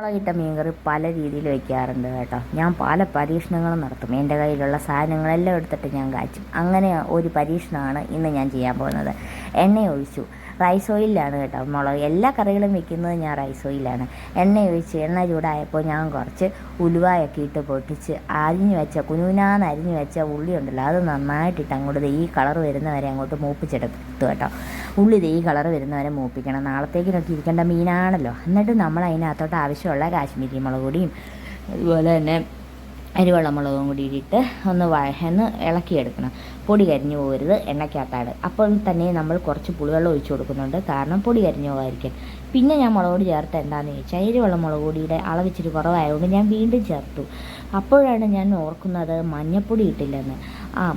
മുളകിട്ട മീൻകറി പല രീതിയിൽ വയ്ക്കാറുണ്ട് കേട്ടോ. ഞാൻ പല പരീക്ഷണങ്ങളും നടത്തും. എൻ്റെ കയ്യിലുള്ള സാധനങ്ങളെല്ലാം എടുത്തിട്ട് ഞാൻ കാച്ചും. അങ്ങനെ ഒരു പരീക്ഷണമാണ് ഇന്ന് ഞാൻ ചെയ്യാൻ പോകുന്നത്. എണ്ണ ഒഴിച്ചു, റൈസ് ഓയിലാണ് കേട്ടോ മുളക്. എല്ലാ കറികളും വെക്കുന്നത് ഞാൻ റൈസ് ഓയിലാണ്. എണ്ണ ഒഴിച്ച് എണ്ണ ചൂടായപ്പോൾ ഞാൻ കുറച്ച് ഉലുവായൊക്കെ ഇട്ട് പൊട്ടിച്ച് കുനുകുനാന്ന് അരിഞ്ഞ് വെച്ച ഉള്ളി ഉണ്ടല്ലോ, അത് നന്നായിട്ടിട്ട് അങ്ങോട്ട് ഈ കളർ വരുന്നവരെ അങ്ങോട്ട് മൂപ്പിച്ചെടുത്തു കേട്ടോ. ഉള്ളി ഈ കളർ വരുന്നവരെ മൂപ്പിക്കണം. നാളത്തേക്കിനൊക്കെ ഇരിക്കേണ്ട മീനാണല്ലോ. എന്നിട്ട് നമ്മൾ അതിനകത്തോട്ട് ആവശ്യമുള്ള കാശ്മീരി മുളക് പൊടിയും അതുപോലെ തന്നെ അരിവെള്ള മുളകും കൂടി ഇട്ടിട്ട് ഒന്ന് ഇളക്കിയെടുക്കണം. പൊടി കരിഞ്ഞു പോകരുത്, എണ്ണയ്ക്കകത്താണ്. അപ്പോൾ തന്നെ നമ്മൾ കുറച്ച് പുളിവെള്ളം ഒഴിച്ചു കൊടുക്കുന്നുണ്ട്, കാരണം പൊടി കരിഞ്ഞു പോകാതിരിക്കാൻ. പിന്നെ ഞാൻ മുളക് പൊടി ചേർത്ത് എന്താണെന്ന് ചോദിച്ചാൽ അരിവെള്ള മുളക് പൊടിയുടെ അളവിച്ചിട്ട് കുറവായതുകൊണ്ട് ഞാൻ വീണ്ടും ചേർത്തു. അപ്പോഴാണ് ഞാൻ ഓർക്കുന്നത് മഞ്ഞൾപ്പൊടി ഇട്ടില്ലെന്ന്.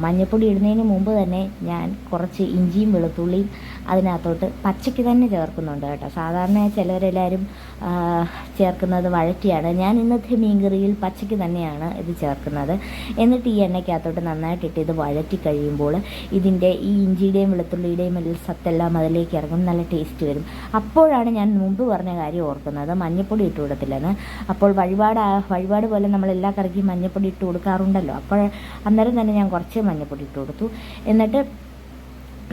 മഞ്ഞൾപ്പൊടി ഇടുന്നതിന് മുമ്പ് തന്നെ ഞാൻ കുറച്ച് ഇഞ്ചിയും വെളുത്തുള്ളിയും അതിനകത്തോട്ട് പച്ചയ്ക്ക് തന്നെ ചേർക്കുന്നുണ്ട് കേട്ടോ. സാധാരണ ചിലവരെല്ലാവരും ചേർക്കുന്നത് വഴറ്റിയാണ്. ഞാൻ ഇന്നത്തെ മീൻകറിയിൽ പച്ചയ്ക്ക് തന്നെയാണ് ഇത് ചേർക്കുന്നത്. എന്നിട്ട് ഈ എണ്ണയ്ക്കകത്തോട്ട് നന്നായിട്ടിട്ട് ഇത് വഴറ്റി കഴിയുമ്പോൾ ഇതിൻ്റെ ഈ ഇഞ്ചിയുടെയും വെളുത്തുള്ളിയുടെയും സത്തെല്ലാം അതിലേക്ക് ഇറങ്ങും, നല്ല ടേസ്റ്റ് വരും. അപ്പോഴാണ് ഞാൻ മുമ്പ് പറഞ്ഞ കാര്യം ഓർക്കുന്നത്, മഞ്ഞൾപ്പൊടി ഇട്ട് കൊടുത്തില്ലെന്ന്. അപ്പോൾ വഴിപാട് പോലെ നമ്മൾ എല്ലാ കറിക്കും മഞ്ഞൾപ്പൊടി ഇട്ട് കൊടുക്കാറുണ്ടല്ലോ. അപ്പോൾ അന്നേരം തന്നെ ഞാൻ കുറച്ച് മഞ്ഞൾപ്പൊടി ഇട്ട് കൊടുത്തു. എന്നിട്ട്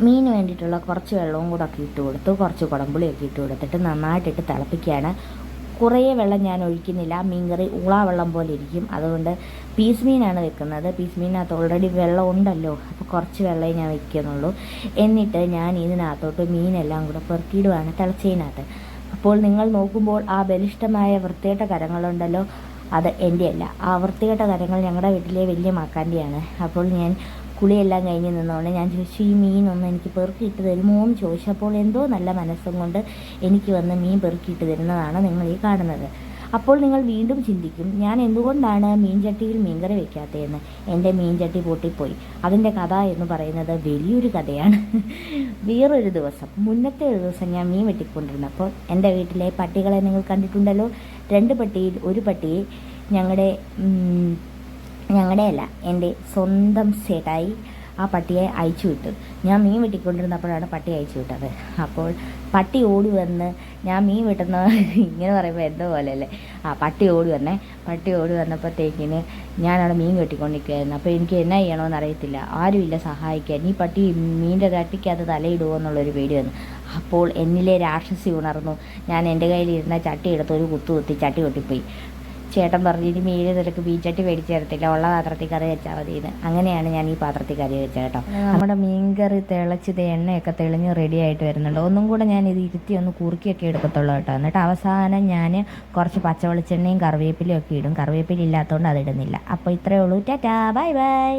മീന് വേണ്ടിയിട്ടുള്ള കുറച്ച് വെള്ളവും കൂടെ ഒക്കെ ഇട്ട് കൊടുത്തു. കുറച്ച് കുടംപുളിയൊക്കെ ഇട്ട് കൊടുത്തിട്ട് നന്നായിട്ടിട്ട് തിളപ്പിക്കുകയാണ്. കുറേ വെള്ളം ഞാൻ ഒഴിക്കുന്നില്ല, മീൻകറി വെള്ളം പോലെ ഇരിക്കും. അതുകൊണ്ട് പീസ് മീനാണ് വെക്കുന്നത്. പീസ് മീനകത്ത് ഓൾറെഡി വെള്ളം ഉണ്ടല്ലോ, അപ്പോൾ കുറച്ച് വെള്ളമേ ഞാൻ വയ്ക്കുന്നുള്ളൂ. എന്നിട്ട് ഞാൻ ഇതിനകത്തോട്ട് മീനെല്ലാം കൂടെ പെറുക്കിയിടുവാണ് തിളച്ചതിനകത്ത്. അപ്പോൾ നിങ്ങൾ നോക്കുമ്പോൾ ആ ബലിഷ്ഠമായ വൃത്തികെട്ട കരങ്ങളുണ്ടല്ലോ, അത് എൻ്റെ അല്ല. ആ വൃത്തികെട്ട കരങ്ങൾ ഞങ്ങളുടെ വീട്ടിലെ വലിയ മക്കാൻ്റെയാണ്. അപ്പോൾ ഞാൻ കുളിയെല്ലാം കഴിഞ്ഞ് നിന്നുകൊണ്ട് ഞാൻ ചോദിച്ചു, ഈ മീനൊന്ന് എനിക്ക് പെറുക്കിയിട്ട് തരുമോ എന്ന് ചോദിച്ചപ്പോൾ എന്തോ നല്ല മനസ്സും കൊണ്ട് എനിക്ക് വന്ന് മീൻ പെറുക്കിയിട്ട് തരുന്നതാണ് നിങ്ങൾ ഈ കാണുന്നത്. അപ്പോൾ നിങ്ങൾ വീണ്ടും ചിന്തിക്കും, ഞാൻ എന്തുകൊണ്ടാണ് മീൻചട്ടിയിൽ മീൻകറി വെക്കാത്തതെന്ന്. എൻ്റെ മീൻചട്ടി പൊട്ടിപ്പോയി. അതിൻ്റെ കഥ എന്ന് പറയുന്നത് വലിയൊരു കഥയാണ്. വേറൊരു ദിവസം, മുന്നത്തെ ഒരു ദിവസം ഞാൻ മീൻ വെട്ടിക്കൊണ്ടിരുന്നപ്പോൾ എൻ്റെ വീട്ടിലെ പട്ടികളെ നിങ്ങൾ കണ്ടിട്ടുണ്ടല്ലോ. 2 പട്ടിയിൽ ഒരു പട്ടിയെ ഞങ്ങളുടെ അല്ല, എൻ്റെ സ്വന്തം ചേട്ടായി ആ പട്ടിയെ അയച്ചു വിട്ടു. ഞാൻ മീൻ വെട്ടിക്കൊണ്ടിരുന്നപ്പോഴാണ് പട്ടി അയച്ചു വിട്ടത്. അപ്പോൾ പട്ടി ഓടി വന്ന്, ഞാൻ മീൻ വെട്ടുന്ന ഇങ്ങനെ പറയുമ്പോൾ എന്തോ പോലെ അല്ലേ, പട്ടി ഓടി വന്നപ്പോഴത്തേക്കിന് ഞാനവിടെ മീൻ വെട്ടിക്കൊണ്ടിരിക്കുകയായിരുന്നു. അപ്പോൾ എനിക്ക് എന്നാ ചെയ്യണമെന്ന് അറിയത്തില്ല, ആരുമില്ല സഹായിക്കാൻ. ഈ പട്ടി മീനിൻ്റെ തട്ടിക്കകത്ത് തലയിടുമോ എന്നുള്ളൊരു പേടി വന്നു. അപ്പോൾ എന്നിലെ രാക്ഷസി ഉണർന്നു. ഞാൻ എൻ്റെ കയ്യിലിരുന്ന ചട്ടി എടുത്ത് ഒരു കുത്തി ചട്ടി പൊട്ടിപ്പോയി. ചേട്ടൻ പറഞ്ഞു, ഇനി മീൻ നിനക്ക് മീൻചട്ടി മേടിച്ച് തരത്തില്ല, ഉള്ള പാത്രത്തിൽ കറി വെച്ചാൽ മതിയെന്ന്. അങ്ങനെയാണ് ഞാൻ ഈ പാത്രത്തിൽ കറി വെച്ചത് കേട്ടോ. നമ്മുടെ മീൻകറി തിളച്ചത് എണ്ണയൊക്കെ തെളിഞ്ഞ് റെഡി ആയിട്ട് വരുന്നുണ്ട്. ഒന്നും കൂടെ ഞാൻ ഇത് ഇരുത്തി ഒന്ന് കുറുക്കിയൊക്കെ എടുക്കത്തുള്ളൂ കേട്ടോ. എന്നിട്ട് അവസാനം ഞാൻ കുറച്ച് പച്ചവെളിച്ചെണ്ണയും കറിവേപ്പിലയും ഒക്കെ ഇടും. കറിവേപ്പില ഇല്ലാത്തതുകൊണ്ട് അതിടുന്നില്ല. അപ്പോൾ ഇത്രയേ ഉള്ളൂ. Tata, bye bye.